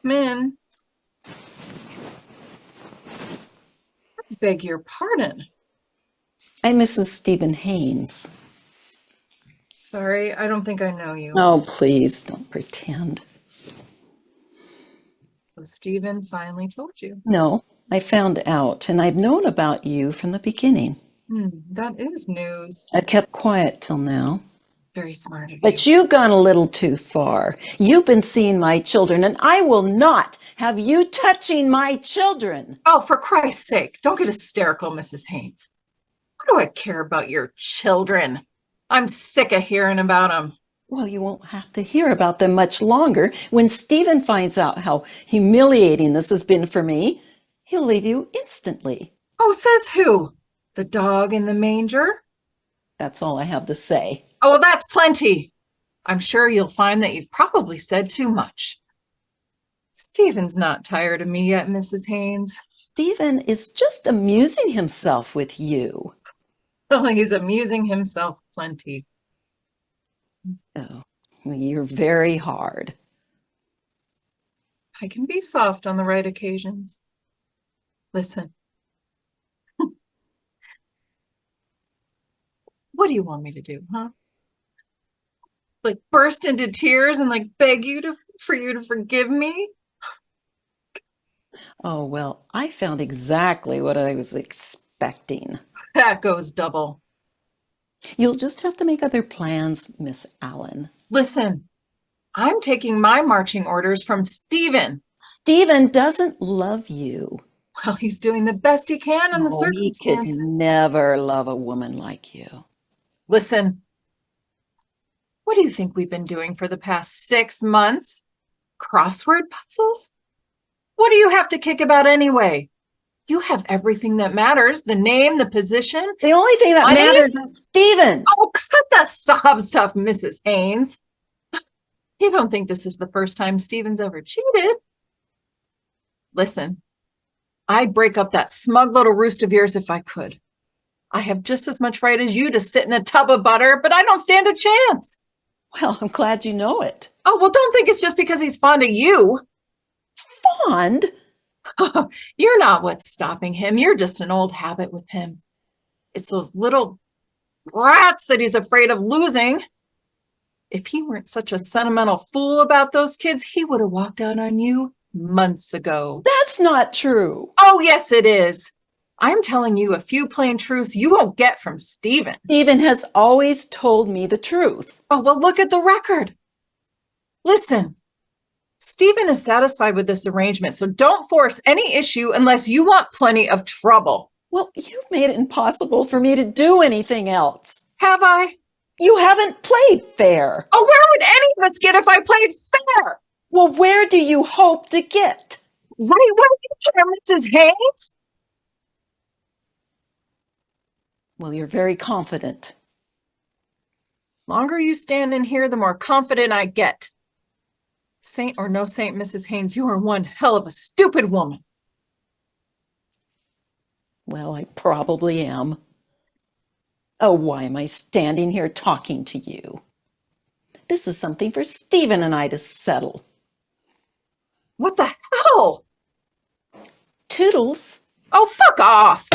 Come in. I beg your pardon. I'm Mrs. Stephen Haynes. Sorry, I don't think I know you. Oh, please don't pretend. So Stephen finally told you. No, I found out, and I'd known about you from the beginning. That is news. I kept quiet till now. Very smart of you. But you've gone a little too far. You've been seeing my children, and I will not have you touching my children. Oh, for Christ's sake, don't get hysterical, Mrs. Haynes. What do I care about your children? I'm sick of hearing about them. Well, you won't have to hear about them much longer. When Stephen finds out how humiliating this has been for me, he'll leave you instantly. Oh, says who? The dog in the manger? That's all I have to say. Oh, well, that's plenty. I'm sure you'll find that you've probably said too much. Stephen's not tired of me yet, Mrs. Haynes. Stephen is just amusing himself with you. Oh, he's amusing himself plenty. Oh, you're very hard. I can be soft on the right occasions. Listen. What do you want me to do, huh? Like burst into tears and like beg you for you to forgive me? Oh, well, I found exactly what I was expecting. That goes double. You'll just have to make other plans, Miss Allen. Listen, I'm taking my marching orders from Stephen. Stephen doesn't love you. Well, he's doing the best he can in the He could circumstances. never love a woman like you. Listen, what do you think we've been doing for the past 6 months? Crossword puzzles? What do you have to kick about anyway? You have everything that matters, the name, the position. The only thing that matters is Stephen. Oh, cut that sob stuff, Mrs. Haynes. You don't think this is the first time Stephen's ever cheated? Listen, I'd break up that smug little roost of yours if I could. I have just as much right as you to sit in a tub of butter, but I don't stand a chance. Well, I'm glad you know it. Oh, well, don't think it's just because he's fond of you. Fond? You're not what's stopping him. You're just an old habit with him. It's those little rats that he's afraid of losing. If he weren't such a sentimental fool about those kids, he would have walked out on you months ago. That's not true. Oh, yes, it is. I'm telling you a few plain truths you won't get from Stephen. Stephen has always told me the truth. Oh, well, look at the record. Listen, Stephen is satisfied with this arrangement, so don't force any issue unless you want plenty of trouble. Well, you've made it impossible for me to do anything else. Have I? You haven't played fair. Oh, where would any of us get if I played fair? Well, where do you hope to get? Right where you are, Mrs. Haynes? Well, you're very confident. Longer you stand in here, the more confident I get. Saint or no saint, Mrs. Haynes, you are one hell of a stupid woman. Well, I probably am. Oh, why am I standing here talking to you? This is something for Stephen and I to settle. What the hell? Toodles. Oh, fuck off.